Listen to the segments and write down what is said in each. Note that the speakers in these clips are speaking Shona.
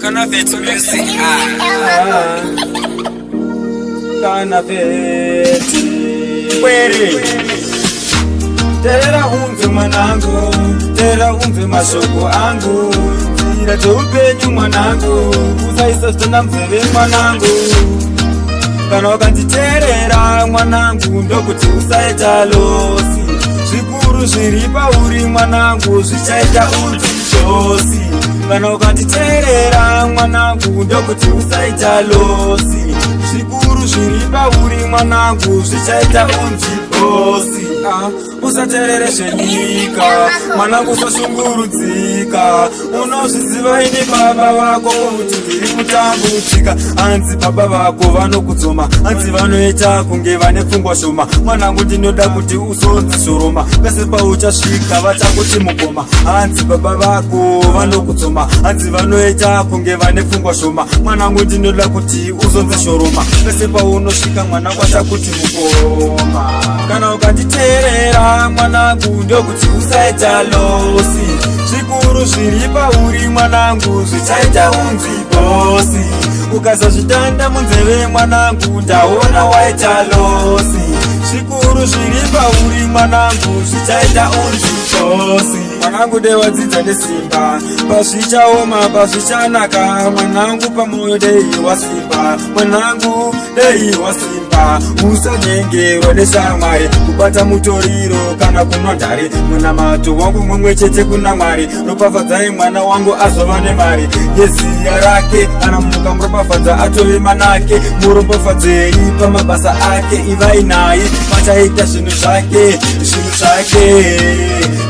Kana Vet Music. Kana Vet. Kwere. Tera unze mwanangu, tera unze mashoko angu. Zira upenyu mwanangu, usaisa standa mzeve mwanangu. Kana wakanditerera mwanangu, ndokuti usaita losi. Zvikuru zviri pauri mwanangu, zvichaita unzijosi. Kana wakanditerera mwanangu, ndokuti usaita losi. Zvikuru zviri pauri mwanangu, zvichaita unzijosi. Usaterere zvenyika mwanangu, usashungurudzika. Unozviziva ini baba vako kuti ndiri kutambudzika. Anzi baba vako vanokudzoma, anzi vanoita kunge vane pfungwa shoma. Mwanangu ndinoda kuti uzonzi shoroma, pese pauchasvika vachakuti mukoma. Anzi baba vako vanokudzoma, anzi vanoita kunge vane pfungwa shoma. Mwanangu ndinoda kuti uzonzi shoroma, pese paunosvika mwanangu achakuti mukoma. Kana ukanditerera mwanangu, ndokuti usaita losi. Zvikuru zviri pauri mwanangu, zvichaita unzibosi. Ukasazvitanda munzeve mwanangu, ndaona waita losi. Zvikuru zviri pauri mwanangu, zvichaita unzibosi. Mwanangu dewadzidza nesimba, pazvichaoma pazvichanaka. Mwanangu pamoyo dei wasimba, mwanangu dei wasimba. Usanyengerwa neshamwari, kubata mutoriro kana kunwa ndare. Munamato wangu mumwe chete kuna Mwari, ropafadzai mwana wangu azova nemari. Yeziya rake anamuka muropafadza atove manake. Muropafadzei pamabasa ake, ivai naye machaita zvinhu zvake, zvinhu zvake.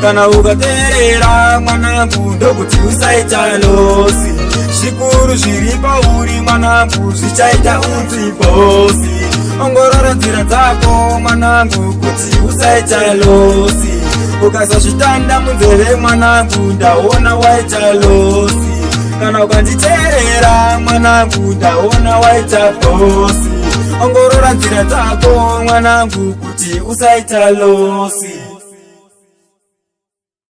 Kana ukaterera mwanangu, ndokuti usaita losi. Zvikuru zviri pauri mwanangu, zvichaita unzibosi. Ongorora nzira dzako mwanangu, kuti usaita losi. Ukasazvitanda munzeve mwanangu, ndaona waita losi. Kana ukanditerera mwanangu, ndaona waita bosi. Ongorora nzira dzako mwanangu, kuti usaita losi.